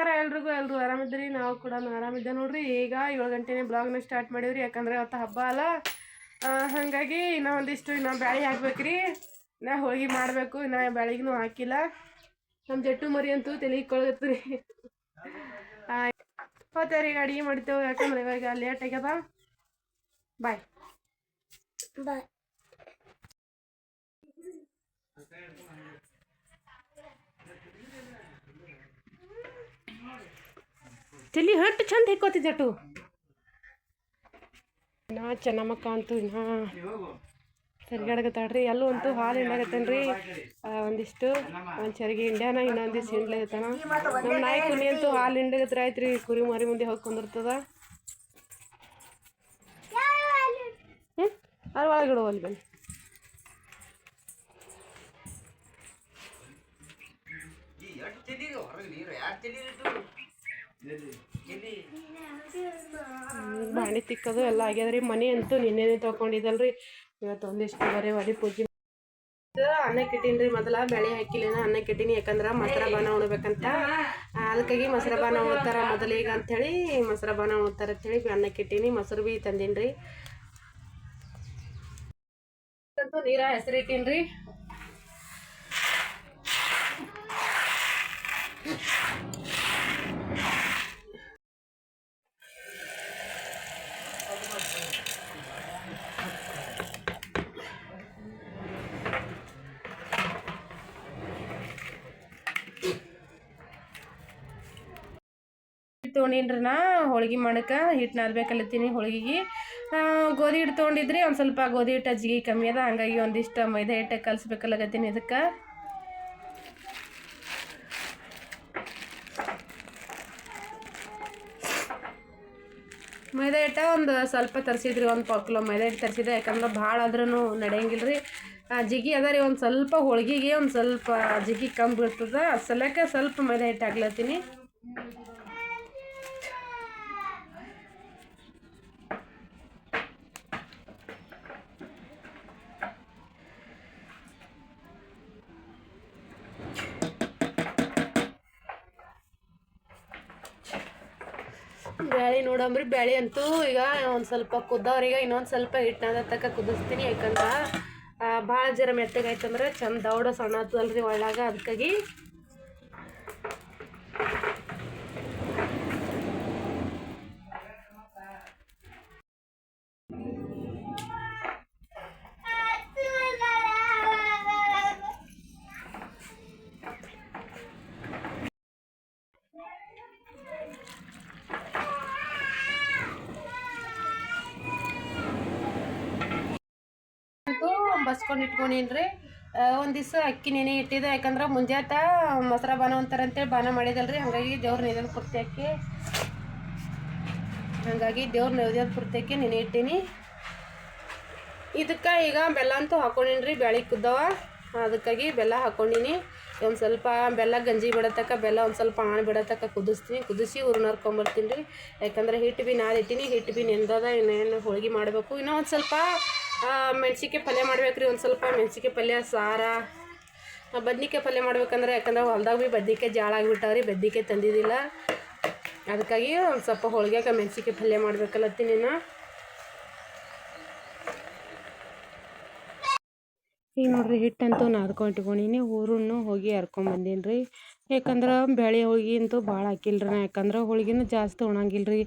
ಎಲ್ರಿಗೂ ಆರಾಮಿದ್ರಿ. ನಾವು ಕೂಡ ಆರಾಮಿದ್ದೆ ನೋಡ್ರಿ. ಈಗ 7 ಗಂಟೆನೇ ಬ್ಲಾಗ್ನ ಸ್ಟಾರ್ಟ್ ಮಾಡೀವ್ರಿ. ಯಾಕಂದ್ರೆ ಅವತ್ತು ಹಬ್ಬ ಅಲ್ಲ, ಹಾಗಾಗಿ ಇನ್ನೂ ಬ್ಯಾಳಿ ಹಾಕ್ಬೇಕ್ರಿ. ನಾ ಹೋಳಿಗೆ ಮಾಡಬೇಕು. ಇನ್ನು ಬ್ಯಾಳಿಗೂ ಹಾಕಿಲ್ಲ. ನಮ್ಮ ಜಟ್ಟು ಮರಿ ಅಂತೂ ತಿಳಿಕೊಳ್ಳತ್ರಿ. ಹೋಗ್ತೇವ್ರಿ, ಈಗ ಅಡುಗೆ ಮಾಡ್ತೇವೆ. ಯಾಕಂದ್ರೆ ಇವಾಗ ಲೇಟ್ ಆಗ್ಯದ. ಬಾಯ್ ಬಾಯ್. ತಲಿ ಹಟ್ಟು ಚಂದ ಹೆಕ್ಕೋತಿ ಜಟ್ಟು. ನಾ ಚೆನ್ನಮ್ಮಕ್ಕ ಅಂತೂ ಇನ್ನೂ ಸರಿಗಾಡಗತ್ತಾಡ್ರಿ. ಎಲ್ಲೂ ಅಂತೂ ಹಾಲು ಹಿಂಡಾಗತ್ತೇನ್ರಿ. ಒಂದಿಷ್ಟು ಒಂದು ಚರಿಗೆ ಹಿಂಡ್ಯಾನ, ಇನ್ನೊಂದಿಷ್ಟು ಹಿಂಡ್ಲಾಗತ್ತಾನ. ನಮ್ಮ ನಾಯಿ ಕುನಿ ಅಂತೂ ಹಾಲು ಹಿಂಡಗತ್ರ ಆಯ್ತು ರೀ. ಕುರಿ ಮರಿ ಮುಂದೆ ಹೋಗಿ ಕುಂದಿರ್ತದ. ಅದ್ರ ಒಳಗಿಡು ಅಲ್ಲಿ ಬನ್ನಿ. ಬಾಣಿ ತಿಕ್ಕೋದು ಎಲ್ಲ ಆಗ್ಯದ್ರಿ. ಮನೆ ಅಂತೂ ನಿನ್ನೆನೆ ತೊಗೊಂಡಿದ್ದಲ್ರಿ. ಇವತ್ತು ಒಂದಿಷ್ಟು ಒಲೆ ಪೂಜೆ ಅನ್ನಕ್ಕೆ ಇಟ್ಟೀನಿ. ಮೊದಲ ಬೆಳೆ ಹಾಕಿಲ್ಲ, ಅನ್ನಕ್ಕೆ ಇಟ್ಟೀನಿ. ಯಾಕಂದ್ರೆ ಮೊಸರ ಬಾನ ಉಣ್ಬೇಕಂತ. ಅದಕ್ಕಾಗಿ ಮೊಸರ ಬಾನ ಉಣ್ತಾರ ಮೊದಲೀಗ ಅಂಥೇಳಿ ಮೊಸರ ಬಾನ ಉಣ್ತಾರ ಅಂಥೇಳಿ ಅನ್ನಕ್ಕೆ ಇಟ್ಟೀನಿ. ಮೊಸರು ಬಿ ತಂದೀನಿ ರೀ. ನೀರ ಹೆಸರು ಇಟ್ಟೀನಿ ರೀ. ತೊಗೊಂಡಿನ್ರಿ. ನಾ ಹೋಳ್ಗೆ ಮಾಡಕ್ಕೆ ಹಿಟ್ಟು ನಾದ್ಬೇಕಲ್ಲತ್ತೀನಿ. ಹೋಳ್ಗೆಗೆ ಗೋಧಿ ಹಿಟ್ಟು ತೊಗೊಂಡಿದ್ರಿ. ಒಂದು ಸ್ವಲ್ಪ ಗೋಧಿ ಹಿಟ್ಟು ಅಜ್ಜಿಗೆ ಕಮ್ಮಿ ಅದ, ಹಂಗಾಗಿ ಒಂದಿಷ್ಟು ಮೈದಾ ಹಿಟ್ಟು ಕಲಿಸ್ಬೇಕಲ್ಲಗತ್ತೀನಿ. ಇದಕ್ಕೆ ಮೈದಾ ಹಿಟ್ಟ ಒಂದು ಸ್ವಲ್ಪ ತರಿಸಿದ್ರಿ. ಒಂದು 1 ಕಿಲೋ ಮೈದಾ ಹಿಟ್ಟು ತರಿಸಿದೆ. ಯಾಕಂದ್ರೆ ಭಾಳ ಆದ್ರೂ ನಡೆಯಂಗಿಲ್ಲ ರೀ. ಜಿಗಿ ಅದ ರೀ. ಒಂದು ಸ್ವಲ್ಪ ಹೋಳ್ಗೆಗೆ ಒಂದು ಸ್ವಲ್ಪ ಜಿಗಿ ಕಮ್ಮಿ ಬೀಳ್ತದ. ಸಲಕ್ಕೆ ಸ್ವಲ್ಪ ಮೈದಾ ಹಿಟ್ಟು ಹಾಕ್ಲತ್ತೀನಿ. ಬ್ಯಾಳಿ ನೋಡಂಬ್ರಿ. ಬ್ಯಾಳಿ ಅಂತೂ ಈಗ ಒಂದು ಸ್ವಲ್ಪ ಕುದ್ದವ್ರಿಗೆ ಇನ್ನೊಂದು ಸ್ವಲ್ಪ ಹಿಟ್ಟನಾದ ತಕ್ಕ ಕುದಿಸ್ತೀನಿ. ಯಾಕಂದ್ರೆ ಭಾಳ ಜರ ಮೆತ್ತಗಾಯ್ತಂದ್ರೆ ಚಂದ ದೌಡ ಸಣ್ಣ ಆಗ್ತದಲ್ರಿ ಒಳ್ಳಾಗ. ಅದಕ್ಕಾಗಿ ಬಸ್ಕೊಂಡು ಇಟ್ಕೊಂಡೀನಿ. ಒಂದು ದಿವಸ ಅಕ್ಕಿ ನೆನೆ ಇಟ್ಟಿದ್ದೆ. ಯಾಕಂದ್ರೆ ಮುಂಜಾತ ಮೊಸರ ಬಾನ ಅಂತಾರಂತೇಳಿ ಬಾನ ಮಾಡಿದಲ್ರಿ. ಹಾಗಾಗಿ ದೇವ್ರ ನೈವೇದ್ಯ ಪೂರ್ತಿ ನೆನೆ ಇಟ್ಟೀನಿ. ಇದಕ್ಕೆ ಈಗ ಬೆಲ್ಲ ಅಂತೂ ಹಾಕೊಂಡೀನಿ ರೀ. ಬ್ಯಾಳಿ ಕುದ್ದವ, ಅದಕ್ಕಾಗಿ ಬೆಲ್ಲ ಹಾಕ್ಕೊಂಡೀನಿ. ಒಂದು ಸ್ವಲ್ಪ ಬೆಲ್ಲ ಗಂಜಿ ಬಿಡತಕ್ಕ ಬೆಲ್ಲ ಒಂದು ಸ್ವಲ್ಪ ಬಿಡತಕ್ಕ ಕುದಿಸ್ತೀನಿ. ಕುದಿಸಿ ಉರ್ನ ಹರ್ಕೊಂಬರ್ತೀನಿ ರೀ. ಯಾಕಂದ್ರೆ ಹಿಟ್ಟು ಬಿ ನಾದಿಟ್ಟಿನಿ. ಹಿಟ್ಟು ಬಿ ನೆಂದದ. ಇನ್ನೇನು ಹೋಳ್ಗೆ ಮಾಡಬೇಕು. ಇನ್ನೂ ಒಂದು ಸ್ವಲ್ಪ ಮೆಣ್ಸಿಕಾಯಿ ಪಲ್ಯ ಮಾಡ್ಬೇಕ್ರಿ. ಒಂದು ಸ್ವಲ್ಪ ಮೆಣ್ಸಿಕಾಯಿ ಪಲ್ಯ, ಸಾರ, ಬದ್ನಿಕಾಯಿ ಪಲ್ಯ ಮಾಡ್ಬೇಕಂದ್ರೆ. ಯಾಕಂದ್ರೆ ಹೊಲ್ದಾಗ ಬಿ ಬದ್ನಿಕಾಯಿ ಜಾಳ ಆಗಿಬಿಟ್ಟಾವ್ರಿ. ಬದ್ನಿಕಾಯಿ ತಂದಿದ್ದಿಲ್ಲ. ಅದಕ್ಕಾಗಿ ಒಂದು ಸ್ವಲ್ಪ ಹೋಳ್ಗೆಗೆ ಮೆಣ್ಸಿಕಾಯಿ ಪಲ್ಯ ಮಾಡ್ಬೇಕಲ್ಲತ್ತೀನಿ. ಈಗ ನೋಡ್ರಿ, ಹಿಟ್ಟಂತೂ ನಾದ್ಕೊಂಡು ಇಟ್ಕೊಂಡೀನಿ. ಊರನ್ನು ಹೋಗಿ ಹರ್ಕೊಂಬಂದೀನಿ ರೀ. ಯಾಕಂದ್ರೆ ಬ್ಯಾಳಿ ಹೋಳ್ಗೆ ಅಂತೂ ಭಾಳ ಹಾಕಿಲ್ರಿ. ಯಾಕಂದ್ರೆ ಹೋಳ್ಗೆನೂ ಜಾಸ್ತಿ ಉಣಂಗಿಲ್ಲ ರೀ.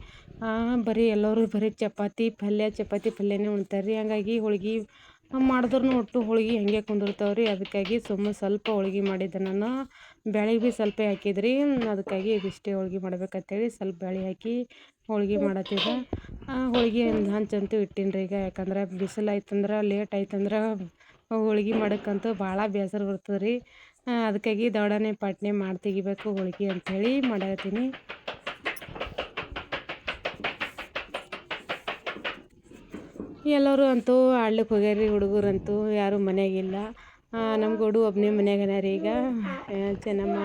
ಬರೀ ಎಲ್ಲರೂ ಬರೀ ಚಪಾತಿ ಪಲ್ಯನೇ ಉಣ್ತಾರೆ ರೀ. ಹಂಗಾಗಿ ಹೋಳ್ಗೆ ಮಾಡಿದ್ರೂ ಒಟ್ಟು ಹೋಳ್ಗೆ ಹಂಗೆ ಕುಂದಿರ್ತಾವ್ರಿ. ಅದಕ್ಕಾಗಿ ಸುಮ್ಮನೆ ಸ್ವಲ್ಪ ಹೋಳ್ಗೆ ಮಾಡಿದ್ದೆ ನಾನು. ಬ್ಯಾಳಿಗೆ ಭೀ ಸ್ವಲ್ಪ ಹಾಕಿದ್ರಿ. ಅದಕ್ಕಾಗಿ ಇದಿಷ್ಟೇ ಹೋಳ್ಗೆ ಮಾಡ್ಬೇಕಂತೇಳಿ ಸ್ವಲ್ಪ ಬ್ಯಾಳಿ ಹಾಕಿ ಹೋಳ್ಗೆ ಮಾಡತ್ತಿದ್ದೆ. ಹೋಳ್ಗೆ ಒಂದು ಹಂಚಂತೂ ಇಟ್ಟೀನಿ ರೀ ಈಗ. ಯಾಕಂದ್ರೆ ಬಿಸಿಲು ಆಯ್ತಂದ್ರೆ ಲೇಟ್ ಆಯ್ತಂದ್ರೆ ಹೋಳ್ಗೆ ಮಾಡೋಕ್ಕಂತೂ ಭಾಳ ಬೇಸರ ಬರ್ತದೆ ರೀ. ಅದಕ್ಕಾಗಿ ದೌಡನೆ ಪಟ್ನೆ ಮಾಡಿ ತೆಗಿಬೇಕು ಹೋಳ್ಗೆ ಅಂಥೇಳಿ ಮಾಡತ್ತೀನಿ. ಎಲ್ಲರೂ ಅಂತೂ ಆಡ್ಲಿಕ್ಕೆ ಹೋಗ್ಯಾರ. ಹುಡುಗರಂತೂ ಯಾರೂ ಮನೆಯಾಗಿಲ್ಲ. ನಮ್ಮ ಗೌಡು ಒಬ್ಬನೇ ಮನ್ಯಾಗನ ರೀ. ಈಗ ಚೆನ್ನಮ್ಮ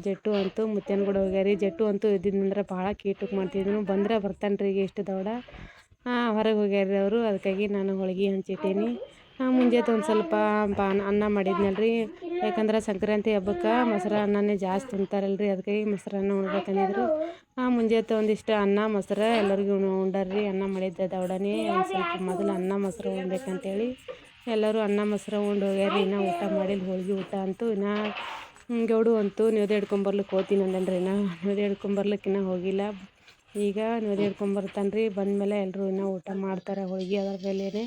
ಜಟ್ಟು ಅಂತೂ ಮುತ್ತೇನ ಕೂಡ ಹೋಗ್ಯಾರಿ. ಜಟ್ಟು ಅಂತೂ ಇದ್ದಿದ್ದಂದ್ರೆ ಭಾಳ ಕೀಟಕ್ಕೆ ಮಾಡ್ತಿದ್ರು. ಬಂದರೆ ಬರ್ತಾನೆ ರೀ ಈಗ ಎಷ್ಟು ದೌಡ. ಹೊರಗೆ ಹೋಗ್ಯಾರ ಅವರು. ಅದಕ್ಕಾಗಿ ನಾನು ಹೋಳ್ಗೆ ಹಂಚಿಟ್ಟೀನಿ. ಮುಂಜಾನೆ ಒಂದು ಸ್ವಲ್ಪ ಅನ್ನ ಮಾಡಿದ್ನಲ್ರಿ. ಯಾಕಂದ್ರೆ ಸಂಕ್ರಾಂತಿ ಹಬ್ಬಕ್ಕೆ ಮೊಸರು ಅನ್ನನೇ ಜಾಸ್ತಿ ಉಣ್ತಾರಲ್ರಿ, ಅದಕ್ಕಾಗಿ ಮೊಸರನ್ನ ಉಣ್ಬೇಕಂದಿದ್ರು. ಮುಂಜಾನೆ ಒಂದಿಷ್ಟು ಅನ್ನ ಮೊಸರು ಎಲ್ಲರಿಗೂ ಉಂಡಾರ್ರಿ. ಅನ್ನ ಮಾಡಿದ್ದೆ ದೌಡನೆ ಒಂದು ಸ್ವಲ್ಪ ಮೊದಲು ಅನ್ನ ಮೊಸರು ಉಣ್ಬೇಕಂತೇಳಿ ಎಲ್ಲರೂ ಅನ್ನ ಮೊಸರು ಉಂಡು ಹೋಗ್ಯಾರಿ. ಇನ್ನೂ ಊಟ ಮಾಡಿಲ್ಲ. ಹೋಳ್ಗೆ ಊಟ ಅಂತೂ ಇನ್ನೂ ಗೌಡು ಅಂತೂ ನ್ಯೂದೆ ಹಿಡ್ಕೊಂಬರ್ಲಿಕ್ಕೆ ಹೋಗ್ತೀನಿ ಅಂದನ್ರಿ. ನ್ಯೂದೆ ಹಿಡ್ಕೊಂಬರ್ಲಿಕ್ಕೆ ಇನ್ನೂ ಹೋಗಿಲ್ಲ. ಈಗ ನ್ಯೂದೆ ಹಿಡ್ಕೊಂಬರ್ತಾನೆ ಬಂದಮೇಲೆ ಎಲ್ಲರೂ ಇನ್ನೂ ಊಟ ಮಾಡ್ತಾರೆ ಹೋಳ್ಗೆ ಅದ್ರ ಮೇಲೇ.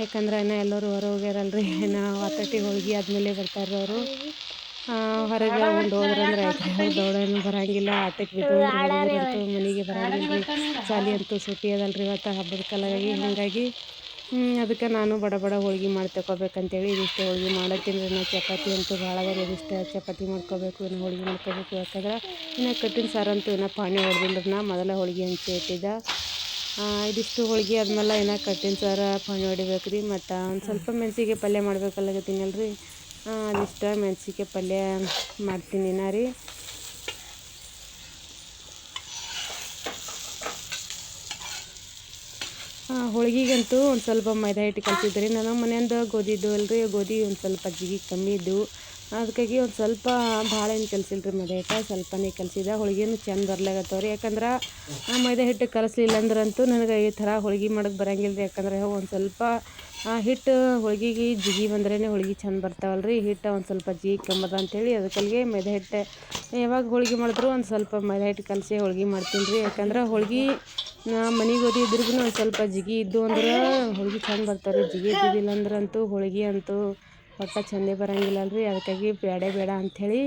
ಯಾಕಂದ್ರೆ ಇನ್ನೂ ಎಲ್ಲರೂ ಹೊರ ಹೋಗ್ಯಾರಲ್ರಿ. ಇನ್ನು ಹೊತ್ತಟ್ಟಿ ಹೋಳ್ಗೆ ಆದಮೇಲೆ ಬರ್ತಾರೆ ಅವರು. ಹೊರಗೆ ಉಂಡು ಹೋದ್ರಂದ್ರೆ ಆಯ್ತು. ದೌಡೇನು ಬರೋಂಗಿಲ್ಲ. ಆಟಕ್ಕೆ ಬಿದ್ದು ಹುಡುಗರಂತೂ ಮನೆಗೆ ಬರೋಂಗಿಲ್ಲ ರೀ. ಸಾಲಿ ಅಂತೂ ಸುಟ್ಟಿ ಅದಲ್ರಿ ಇವತ್ತು ಹಬ್ಬದ ಕಾಲಾಗಿ. ಹಾಗಾಗಿ ಅದಕ್ಕೆ ನಾನು ಬಡ ಹೋಳ್ಗೆ ಮಾಡಿ ತಗೋಬೇಕಂತೇಳಿ ಇದಿಷ್ಟು ಹೋಳ್ಗೆ ಮಾಡತ್ತೀನಿ ರೀ. ಇನ್ನು ಚಪಾತಿ ಅಂತೂ ಭಾಳ ಅದ ರೀ. ಇದಿಷ್ಟು ಚಪಾತಿ ಮಾಡ್ಕೋಬೇಕು, ಇನ್ನು ಹೋಳ್ಗೆ ಮಾಡ್ಕೋಬೇಕು. ಯಾಕಂದ್ರೆ ಇನ್ನು ಕಟ್ಟಿನ ಸಾರಂತೂ ಇನ್ನೂ ಪಾನಿ ಹೊಡೆದಿಲ್ಲ ರೀ. ನಾ ಮೊದಲ ಹೋಳ್ಗೆ ಹಂಚಿ ಇಟ್ಟಿದ್ದೆ. ಇದಿಷ್ಟು ಹೋಳ್ಗೆ ಆದ್ಮೇಲೆ ಇನ್ನೂ ಕಟ್ಟಿನ ಸಾರು ಪಾನಿ ಹೊಡಿಬೇಕು ರೀ. ಮತ್ತು ಒಂದು ಸ್ವಲ್ಪ ಮೆಣಸಿಗೆ ಪಲ್ಯ ಮಾಡ್ಬೇಕಲ್ಲಗತ್ತೀನಲ್ರಿ. ಅದಿಷ್ಟು ಮೆಣಸಿಗೆ ಪಲ್ಯ ಮಾಡ್ತೀನಿ ನಾ ರೀ. ಹೋಳ್ಗೆಗಂತೂ ಒಂದು ಸ್ವಲ್ಪ ಮೈದಾ ಹಿಟ್ಟು ಕಲಿಸಿದ್ರಿ. ನಾನು ಮನೆಯಿಂದ ಗೋಧಿ ಇದ್ದು ಅಲ್ರಿ, ಗೋಧಿ ಒಂದು ಸ್ವಲ್ಪ ಜಿಗಿ ಕಮ್ಮಿ ಇದ್ದು, ಅದಕ್ಕಾಗಿ ಒಂದು ಸ್ವಲ್ಪ ಭಾಳ ಏನು ಕಲಿಸಿಲ್ಲ ರೀ. ಮೈದಾ ಹಿಟ್ಟು ಸ್ವಲ್ಪನೇ ಕಲಿಸಿದೆ. ಹೋಳ್ಗೆನೂ ಚೆಂದ ಬರ್ಲಾಗತ್ತವ್ರಿ. ಯಾಕಂದ್ರೆ ಮೈದಾ ಹಿಟ್ಟು ಕಲಿಸ್ಲಿಲ್ಲ ಅಂದ್ರಂತೂ ನನಗೆ ಈ ಥರ ಹೋಳ್ಗೆ ಮಾಡೋಕ್ಕೆ ಬರೋಂಗಿಲ್ಲ ರೀ. ಯಾಕಂದ್ರೆ ಒಂದು ಸ್ವಲ್ಪ ಹಿಟ್ಟು ಹೋಳ್ಗೆಗೆ ಜಿಗಿ ಬಂದ್ರೇ ಹೋಳ್ಗೆ ಚೆಂದ ಬರ್ತಾವಲ್ರಿ. ಹಿಟ್ಟು ಒಂದು ಸ್ವಲ್ಪ ಜಿಗಿ ಕಮ್ಮದ ಅಂಥೇಳಿ ಅದಕ್ಕಲ್ಲಿಗೆ ಮೈದಾ ಹಿಟ್ಟು ಯಾವಾಗ ಹೋಳ್ಗೆ ಮಾಡಿದ್ರು ಒಂದು ಸ್ವಲ್ಪ ಮೈದಾ ಹಿಟ್ಟು ಕಲಸಿ ಹೋಳ್ಗೆ ಮಾಡ್ತೀನಿ ರೀ. ಯಾಕಂದ್ರೆ ಹೋಳ್ಗೆ ಮನೆ ಗೋಧಿ ಇದ್ರಿಗೂ ಒಂದು ಸ್ವಲ್ಪ ಜಿಗಿ ಇದ್ದು ಅಂದ್ರೆ ಹೋಳ್ಗೆ ಚೆಂದ ಬರ್ತಾವೆ ರೀ. ಜಿಗಿ ಇದ್ದಿದ್ದಿಲ್ಲ ಅಂದ್ರಂತೂ ಹೋಳ್ಗೆ ಅಂತೂ ಒಟ್ಟು ಚೆಂದೇ ಬರೋಂಗಿಲ್ಲಲ್ರಿ. ಅದಕ್ಕಾಗಿ ಬೇಡ ಅಂಥೇಳಿ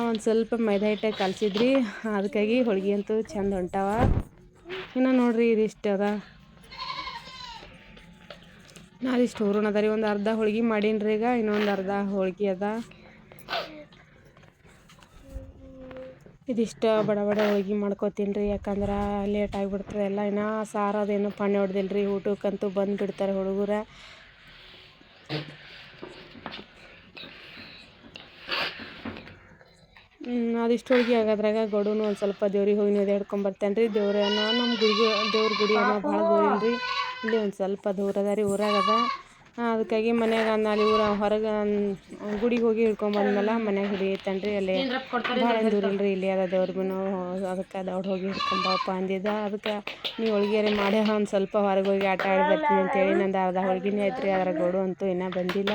ಒಂದು ಸ್ವಲ್ಪ ಮೈದಾ ಹಿಟ್ಟು ಕಲಸಿದ್ರಿ. ಅದಕ್ಕಾಗಿ ಹೋಳ್ಗೆ ಅಂತೂ ಚೆಂದ ಹೊಂಟಾವ. ಇನ್ನು ನೋಡಿರಿ ಇದಿಷ್ಟು ಅದ. ನಾದಿಷ್ಟು ಹೂರಣ ಅದ ರೀ. ಒಂದು ಅರ್ಧ ಹೋಳ್ಗೆ ಮಾಡೀನಿ ರೀ. ಈಗ ಇನ್ನೊಂದು ಅರ್ಧ ಹೋಳ್ಗೆ ಅದ. ಇದಿಷ್ಟು ಬಡ ಹೋಳ್ಗೆ ಮಾಡ್ಕೋತೀನಿ ರೀ. ಯಾಕಂದ್ರೆ ಲೇಟ್ ಆಗಿಬಿಡ್ತದೆ ಎಲ್ಲ. ಇನ್ನೂ ಸಾರು ಅದೇನು ಪಾನಿ ಹೊಡೆದಿಲ್ಲ ರೀ. ಊಟಕ್ಕಂತೂ ಬಂದುಬಿಡ್ತಾರೆ ಹುಡುಗರು. ಅದಿಷ್ಟು ಹೋಳ್ಗೆ ಆಗೋದ್ರಾಗ ಗೌಡನು ಒಂದು ಸ್ವಲ್ಪ ದೇವ್ರಿಗೆ ಹೋಗಿ ನ್ಯೂದೆ ಹಿಡ್ಕೊಂಬರ್ತಾನೆ ರೀ. ನಮ್ಮ ದೇವ್ರ ಗುಡಿ ಅನ್ನೋ ಭಾಳ ದೂರ ಇಲ್ರಿ. ಇಲ್ಲಿ ಒಂದು ಸ್ವಲ್ಪ ದೂರ ಅದ ರೀ, ಊರಾಗ ಅದ. ಅದಕ್ಕಾಗಿ ಮನ್ಯಾಗ ಅಲ್ಲಿ ಹೊರಗೆ ಗುಡಿಗೆ ಹೋಗಿ ಹಿಡ್ಕೊಂಬಂದ್ಮೇಲೆ ಮನ್ಯಾಗ ಹಿಡಿತಾನೆ ರೀ. ಅಲ್ಲಿ ಭಾಳ ದೂರ ಇಲ್ರಿ, ಇಲ್ಲಿ ಅದ ದೇವ್ರಿಗೂ. ಅದಕ್ಕೆ ದೌಡ್ ಹೋಗಿ ಹಿಡ್ಕೊಂಬಪ್ಪ ಅಂದಿದ್ದ. ಅದಕ್ಕೆ ನೀವು ಹೋಳ್ಗೆ ಮಾಡಿ ಒಂದು ಸ್ವಲ್ಪ ಹೊರಗೆ ಹೋಗಿ ಆಟ ಆಡಿ ಬರ್ತೀನಿ ಅಂತೇಳಿ ನಂದು ಅರ್ಧ ಹೋಳ್ಗೆನೇ ಐತ್ರಿ. ಅದರ ಗೌಡು ಅಂತೂ ಇನ್ನೂ ಬಂದಿಲ್ಲ.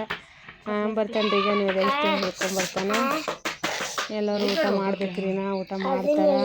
ಬರ್ತಾನೆ ರೀ. ಈಗ ನ್ಯೂದೆ ಇಷ್ಟು ಹಿಡ್ಕೊಂಬರ್ತಾನೆ. ಎಲ್ಲರೂ ಊಟ ಮಾಡ್ಬೇಕ್ರಿ. ಊಟ ಮಾಡ್ತಾರೆ.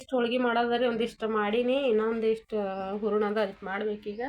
ಇಷ್ಟು ಹೋಳ್ಗೆ ಮಾಡೋದ್ರಿ. ಒಂದಿಷ್ಟು ಮಾಡೀನಿ, ಇನ್ನೊಂದಿಷ್ಟು ಹೂರಣದ ಅದಕ್ಕೆ ಮಾಡ್ಬೇಕೀಗ.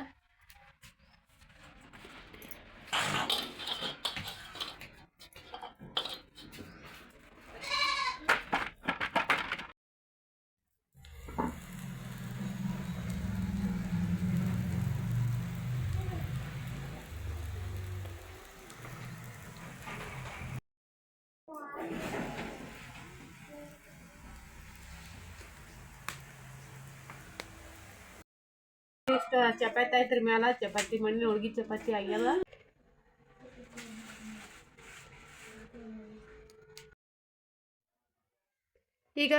ಇಷ್ಟು ಚಪಾತಿ ಐತ್ರಿ. ಮ್ಯಾಲ ಚಪಾತಿ ಮಣ್ಣಿ ಹೋಳ್ಗೆ ಚಪಾತಿ ಆಗ್ಯದ. ಈಗ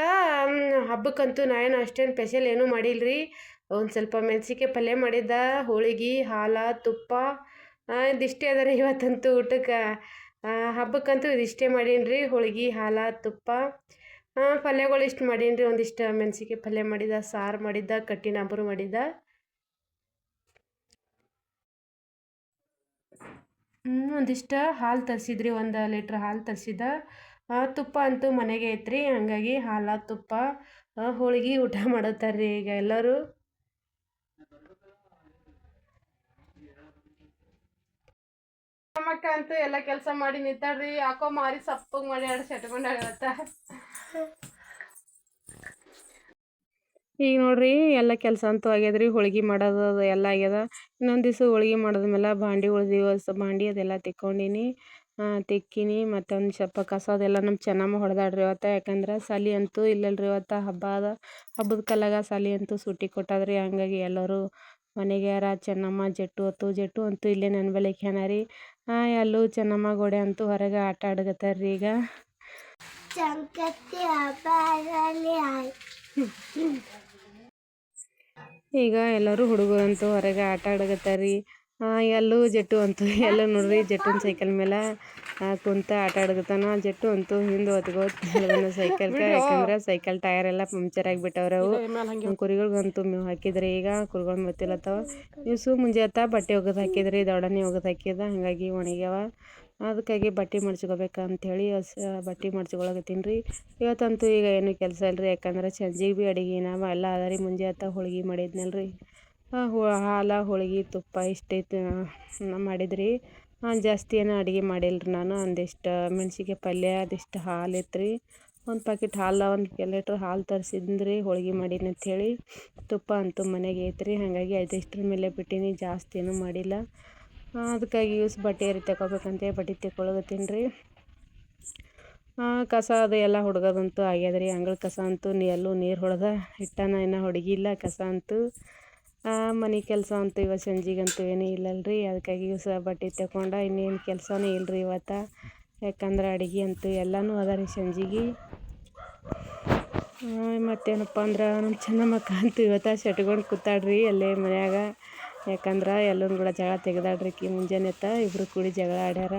ಹಬ್ಬಕ್ಕಂತೂ ನಾನು ಅಷ್ಟೇನು ಸ್ಪೆಷಲ್ ಏನೂ ಮಾಡಿಲ್ಲ ರೀ. ಒಂದು ಸ್ವಲ್ಪ ಮೆಣಸಿಗೆ ಪಲ್ಯ ಮಾಡಿದ್ದ, ಹೋಳಿಗೆ, ಹಾಲು, ತುಪ್ಪ ಇದಿಷ್ಟೇ ಅದ ರೀ ಇವತ್ತಂತೂ ಊಟಕ್ಕೆ. ಹಬ್ಬಕ್ಕಂತೂ ಇದಿಷ್ಟೇ ಮಾಡೀನಿ ರೀ. ಹೋಳಿಗೆ, ಹಾಲು, ತುಪ್ಪ, ಪಲ್ಯಗಳು ಇಷ್ಟು ಮಾಡೀನಿ ರೀ. ಒಂದಿಷ್ಟು ಮೆಣಸಿಗೆ ಪಲ್ಯ ಮಾಡಿದ್ದ, ಸಾರು ಮಾಡಿದ್ದ, ಕಟ್ಟಿನ ಅಂಬರು ಮಾಡಿದ್ದ. ಒಂದಿಷ್ಟು ಹಾಲು ತರಿಸಿದ್ರಿ, 1 ಲೀಟ್ರ್ ಹಾಲು ತರಿಸಿದ. ತುಪ್ಪ ಅಂತೂ ಮನೆಗೆ ಐತ್ರಿ, ಹಂಗಾಗಿ ಹಾಲು ತುಪ್ಪ ಹೋಳಿಗೆ ಊಟ ಮಾಡತ್ತಾರ್ರಿ ಈಗ ಎಲ್ಲರೂ. ನಮ್ಮಕ್ಕ ಅಂತೂ ಎಲ್ಲ ಕೆಲಸ ಮಾಡಿ ನಿಂತಾಳ್ರಿ. ಯಾಕೋ ಮಾರಿ ಸಪ್ಪಗೆ ಮಾಡಿ ಸೆಟ್ಕೊಂಡಾಳ ಇವತ್ತ. ಈಗ ನೋಡ್ರಿ ಎಲ್ಲ ಕೆಲಸ ಅಂತೂ ಆಗ್ಯದ್ರಿ. ಹೋಳಿಗೆ ಮಾಡೋದು ಅದು ಎಲ್ಲ ಆಗ್ಯದ. ಇನ್ನೊಂದು ದಿವ್ಸ ಹೋಳಿಗೆ ಮಾಡಿದ್ಮೇಲೆ ಬಾಂಡೆ ಉಳಿದಿವ, ಬಾಂಡೆ ಅದೆಲ್ಲ ತಿಕ್ಕೊಂಡೀನಿ, ತಿಕ್ಕಿನಿ. ಮತ್ತೊಂದು ಸ್ವಲ್ಪ ಕಸ ಅದೆಲ್ಲ ನಮ್ಮ ಚೆನ್ನಮ್ಮ ಹೊಡೆದಾಡ್ರಿ ಇವತ್ತು. ಯಾಕಂದ್ರೆ ಸಾಲಿ ಅಂತೂ ಇಲ್ಲಲ್ರಿ ಇವತ್ತು, ಹಬ್ಬದ ಕಲ್ಲಾಗ ಸಾಲಿ ಅಂತೂ ಸುಟ್ಟಿ ಕೊಟ್ಟದ್ರಿ. ಹಂಗಾಗಿ ಎಲ್ಲರೂ ಮನೆಗೆ ಯಾರ ಚೆನ್ನಮ್ಮ ಜಟ್ಟು ಅಂತೂ ಇಲ್ಲೇ ನನ್ನ ಬಳಿ ರೀ. ಎಲ್ಲೂ ಚೆನ್ನಮ್ಮ ಗೋಡೆ ಅಂತೂ ಹೊರಗೆ ಆಟ ಆಡಗತ್ತಾರ್ರಿ ಈಗ. ಈಗ ಎಲ್ಲರೂ ಹುಡುಗರಂತೂ ಹೊರಗೆ ಆಟ ಆಡಗತ್ತಾರ್ರಿ. ಎಲ್ಲೂ ಜಟ್ಟು ಅಂತೂ ಎಲ್ಲ ನೋಡ್ರಿ ಜಟ್ಟುನ ಸೈಕಲ್ ಮೇಲೆ ಕುಂತ ಆಟ ಆಡಗತ್ತಾನ. ಜಟ್ಟು ಅಂತೂ ಹಿಂದೆ ಹೊತ್ಕೋತ ಸೈಕಲ್ಗೆ. ಯಾಕಂದ್ರೆ ಸೈಕಲ್ ಟೈರ್ ಎಲ್ಲ ಪಂಕ್ಚರ್ ಆಗಿಬಿಟ್ಟವ್ರೆ. ಅವು ಕುರಿಗಳ್ಗಂತೂ ಮೇವು ಹಾಕಿದ್ರಿ. ಈಗ ಕುರಿಗಳು ಮೆತ್ತಿಲತ್ತವ. ಇವ್ಸು ಮುಂಜಾನೆ ಬಟ್ಟೆ ಒಗದು ಹಾಕಿದ್ರಿ, ದೊಡ್ಡನೆ ಒಗದು ಹಾಕಿದ, ಹಾಗಾಗಿ ಒಣಗ್ಯಾವ. ಅದಕ್ಕಾಗಿ ಬಟ್ಟೆ ಮಡ್ಚ್ಕೋಬೇಕಂಥೇಳಿ ಬಟ್ಟೆ ಮಡ್ಚ್ಕೊಳಕತ್ತೀನಿ ರೀ. ಇವತ್ತಂತೂ ಈಗ ಏನೂ ಕೆಲಸ ಇಲ್ಲರಿ. ಯಾಕಂದ್ರೆ ಸಂಜೆಗೆ ಭೀ ಅಡುಗೆನ ಎಲ್ಲ ಅದ ರೀ. ಮುಂಜಾನೆ ಹೋಳಿಗೆ ಮಾಡಿದ್ನಲ್ರಿ, ಹಾಲು ಹೋಳಿಗೆ ತುಪ್ಪ ಇಷ್ಟೈತೆ ಮಾಡಿದ್ರಿ. ಜಾಸ್ತಿ ಏನೋ ಅಡುಗೆ ಮಾಡಿಲ್ರಿ ನಾನು. ಒಂದಿಷ್ಟು ಮೆಣ್ಸಿಕಾಯಿ ಪಲ್ಯ, ಅದಿಷ್ಟು ಹಾಲು ಇತ್ತು ರೀ. 1 ಪ್ಯಾಕೆಟ್ ಹಾಲು, 1 ಲೀಟ್ರ್ ಹಾಲು ತರಿಸಿದ್ರಿ ಹೋಳಿಗೆ ಮಾಡೀನಿ ಅಂಥೇಳಿ. ತುಪ್ಪ ಅಂತೂ ಮನೆಗೆ ಐತ್ರಿ, ಹಾಗಾಗಿ ಅದಿಷ್ಟ್ರ ಮೇಲೆ ಬಿಟ್ಟೀನಿ, ಜಾಸ್ತಿ ಏನೂ ಮಾಡಿಲ್ಲ. ಅದಕ್ಕಾಗಿ ಬಟ್ಟೆ ತಗೋಬೇಕಂತೇಳಿ ಬಟ್ಟೆ ತಗೊಳಕತ್ತೀನಿ ರೀ. ಕಸ ಅದು ಎಲ್ಲ ಹುಡ್ಗೋದಂತೂ ಆಗ್ಯದ್ರಿ. ಅಂಗಳ ಕಸ ಅಂತೂ ಎಲ್ಲೂ ನೀರು ಹೊಡೆದ ಹಿಟ್ಟನ ಇನ್ನೂ ಹೊಡಗಿಲ್ಲ ಕಸ ಅಂತೂ. ಮನೆ ಕೆಲಸ ಅಂತೂ ಇವತ್ತು ಸಂಜೆಗಂತೂ ಏನೂ ಇಲ್ಲಲ್ರಿ. ಅದಕ್ಕಾಗಿ ಬಟ್ಟೆ ತಗೊಂಡ ಇನ್ನೇನು ಕೆಲಸನೇ ಇಲ್ಲರಿ ಇವತ್ತು. ಯಾಕಂದ್ರೆ ಅಡುಗೆ ಅಂತೂ ಎಲ್ಲನೂ ಅದ ರೀ ಸಂಜೆಗೆ. ಮತ್ತೇನಪ್ಪ ಅಂದ್ರೆ ನಮ್ಮ ಚೆನ್ನಮ್ಮಕ್ಕ ಅಂತೂ ಇವತ್ತು ಸೆಟ್ಕೊಂಡು ಕೂತಾಡ್ರಿ ಅಲ್ಲೇ ಮನ್ಯಾಗ. ಯಾಕಂದ್ರೆ ಎಲ್ಲರೂ ಕೂಡ ಜಗಳ ತೆಗೆದಾಡ್ರಿ ಮುಂಜಾನೆ ಇಬ್ಬರು ಕೂಡಿ ಜಗಳ ಆಡ್ಯಾರ.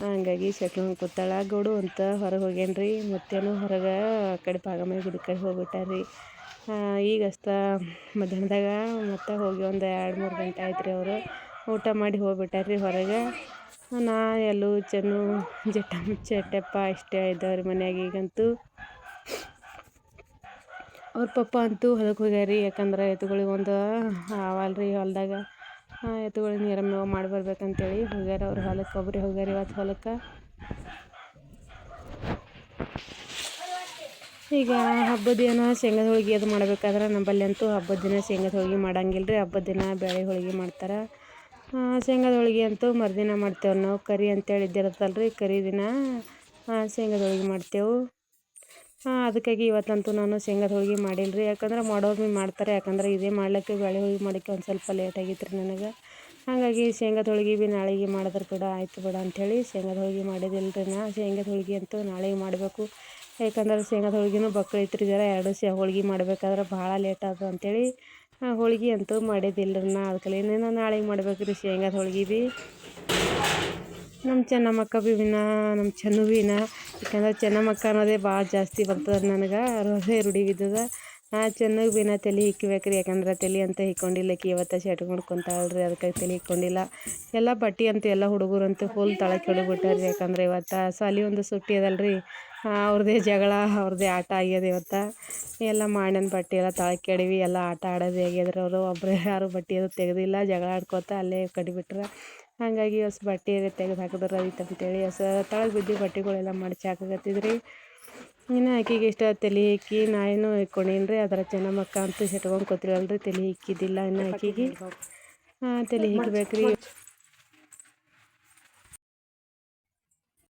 ಹಂಗಾಗಿ ಸೆಟ್ಕೊಂಡು ಕೂತಾಳ. ಗೌಡು ಅಂತ ಹೊರಗೆ ಹೋಗ್ಯಾನ್ರಿ. ಮತ್ತೇನು ಹೊರಗೆ ಆ ಕಡೆ ಪಾಗಮನೆ ಗುಡಿ ಕಡೆ ಹೋಗ್ಬಿಟ್ಟಾರ್ರಿ. ಈಗಷ್ಟ ಮಧ್ಯಾಹ್ನದಾಗ ಮತ್ತೆ ಹೋಗಿ ಒಂದು 2-3 ಗಂಟೆ ಆಯ್ತು ರೀ. ಅವರು ಊಟ ಮಾಡಿ ಹೋಗ್ಬಿಟ್ಟಾರ್ರಿ ಹೊರಗೆ. ನಾ ಎಲ್ಲೂ ಚೆನ್ನು ಚಟ್ಟಪ್ಪ ಇಷ್ಟೇ ಇದ್ದವ್ರಿ ಮನ್ಯಾಗ ಈಗಂತೂ. ಅವ್ರ ಪಪ್ಪ ಅಂತೂ ಹೊಲಕ್ಕೆ ಹೋಗ್ಯಾರಿ. ಯಾಕಂದ್ರೆ ಎತ್ತುಗಳಿಗೆ ಒಂದು ಅವಲ್ರಿ ಹೊಲದಾಗ, ಎತ್ತುಗಳಿಗೆ ನೀರು ಮೇವು ಮಾಡಿ ಬರ್ಬೇಕಂತೇಳಿ ಹೋಗ್ಯಾರ ಅವ್ರು ಹೊಲಕ್ಕೆ. ಒಬ್ಬರೇ ಹೋಗ್ಯಾರ ಇವತ್ತು ಹೊಲಕ್ಕೆ. ಈಗ ಹಬ್ಬದ ದಿನ ಶೇಂಗಾದ ಹೋಳಿಗೆ ಅದು ಮಾಡ್ಬೇಕಾದ್ರೆ ನಮ್ಮಲ್ಲಿ ಅಂತೂ ಹಬ್ಬದ ದಿನ ಶೇಂಗಾದ ಹೋಳಿಗೆ ಮಾಡಂಗಿಲ್ಲ ರೀ. ಹಬ್ಬದ ದಿನ ಬೇಳೆ ಹೋಳಿಗೆ ಮಾಡ್ತಾರೆ. ಶೇಂಗಾದ ಹೋಳಿಗೆ ಅಂತೂ ಮರುದಿನ ಮಾಡ್ತೇವೆ ನಾವು. ಕರಿ ಅಂತೇಳಿ ಇದ್ದಿರುತ್ತಲ್ಲ ರೀ, ಕರಿ ದಿನ ಶೇಂಗಾದ ಹೋಳಿಗೆ ಮಾಡ್ತೇವೆ. ಅದಕ್ಕಾಗಿ ಇವತ್ತಂತೂ ನಾನು ಶೇಂಗಾದ ಹೋಳಿಗೆ ಮಾಡಿಲ್ಲ ರೀ. ಯಾಕಂದ್ರೆ ಮಾಡೋರು ಭೀ ಮಾಡ್ತಾರೆ. ಯಾಕಂದ್ರೆ ಇದೇ ಮಾಡ್ಲಿಕ್ಕೆ ಬೇಳೆ ಹೋಳಿಗೆ ಮಾಡೋಕ್ಕೆ ಒಂದು ಸ್ವಲ್ಪ ಲೇಟ್ ಆಗಿತ್ತು ರೀ ನನಗೆ. ಹಾಗಾಗಿ ಶೇಂಗಾದ ಹೋಳಿಗೆ ಭೀ ನಾಳೆಗೆ ಮಾಡಿದ್ರೆ ಕೂಡ ಆಯ್ತು ಬಿಡ ಅಂಥೇಳಿ ಶೇಂಗಾದ ಹೋಳಿಗೆ ಮಾಡಿದಿಲ್ಲ ರೀ. ಶೇಂಗಾದ ಹೋಳಿಗೆ ಅಂತೂ ನಾಳೆಗೆ ಮಾಡಬೇಕು. ಯಾಕಂದ್ರೆ ಶೇಂಗಾದ ಹೋಳಿಗೆನೂ ಬಕ್ಳೈತ್ರಿ. ಜರ 2 ಹೋಳಿಗೆ ಮಾಡ್ಬೇಕಾದ್ರೆ ಭಾಳ ಲೇಟ್ ಆಯ್ತು ಅಂಥೇಳಿ ಹೋಳಿಗೆ ಅಂತೂ ಮಾಡಿದ್ದಿಲ್ಲ ರೀ. ಅದಕ್ಕೆ ನಾಳೆಗೆ ಮಾಡ್ಬೇಕು ರೀ ಶೇಂಗಾದ ಹೋಳಿಗೆ ಭೀ. ನಮ್ಮ ಚೆನ್ನಮ್ಮಕ್ಕ ಭೀ ನಮ್ಮ ಚೆನ್ನು ಭೀನ. ಯಾಕಂದ್ರೆ ಚೆನ್ನಮ್ಮಕ್ಕ ಅನ್ನೋದೇ ಭಾಳ ಜಾಸ್ತಿ ಬರ್ತದೆ ನನಗೆ, ಅದೇ ರೂಢಿ ಬಿದ್ದದ. ಚೆನ್ನಗೆ ಭೀನ ತಲೆ ಇಕ್ಬೇಕ್ರಿ. ಯಾಕಂದ್ರೆ ತಲೆ ಅಂತ ಇಕ್ಕೊಂಡಿಲ್ಲಕಿ ಇವತ್ತು ಸೆಟ್ಕೊಂಡು ಕುಂತಾಳ್ರಿ. ಅದಕ್ಕಾಗಿ ತಲೆ ಇಕ್ಕೊಂಡಿಲ್ಲ. ಎಲ್ಲ ಬಟ್ಟೆ ಅಂತೂ ಎಲ್ಲ ಹುಡುಗರಂತೂ ಫುಲ್ ತಳಕ್ಕೆ ಹಿಡಿಬಿಟ್ಟಾರ್ರಿ. ಯಾಕಂದ್ರೆ ಇವತ್ತು ಸಾಲಿ ಒಂದು ಸುಟ್ಟಿ ಅದಲ್ರಿ. ಅವ್ರದ್ದೇ ಜಗಳ, ಅವ್ರದ್ದೇ ಆಟ ಆಗ್ಯದ ಇವತ್ತು. ಎಲ್ಲ ಮಾಡನ ಬಟ್ಟೆ ಎಲ್ಲ ತಳಕ್ಕೆ ಕೆಡವಿ ಎಲ್ಲ ಆಟ ಆಡೋದೇ ಆಗ್ಯದ್ರಿ. ಅವರು ಒಬ್ಬರೇ ಯಾರು ಬಟ್ಟೆ ಅದು ತೆಗೆದಿಲ್ಲ, ಜಗಳ ಆಡ್ಕೋತ ಅಲ್ಲೇ ಕಡಿಬಿಟ್ರೆ. ಹಾಗಾಗಿ ಬಟ್ಟೆ ತೆಗೆದು ಹಾಕಿದ್ರೆ ಐತೆ ಅಂತೇಳಿ ತಳಗೆ ಬಿದ್ದು ಬಟ್ಟೆಗಳೆಲ್ಲ ಮಡ್ಚಿ ಹಾಕಕತ್ತಿದ್ರಿ. ಇನ್ನು ಆಕೆಗೆ ಇಷ್ಟ ತಲೆ ಇಕ್ಕಿ ನಾನೇನು ಇಕ್ಕೊಂಡೀನಿ ರೀ. ಅದರ ಚೆನ್ನಮ್ಮಕ್ಕ ಅಂತೂ ಸೆಟ್ಕೊಂಡು ಕೂತಿರಲ್ರಿ, ತಲೆ ಇಕ್ಕಿದ್ದಿಲ್ಲ ಇನ್ನು ಆಕೆಗೆ. ತಲೆ ಇಕ್ಬೇಕ್ರಿ.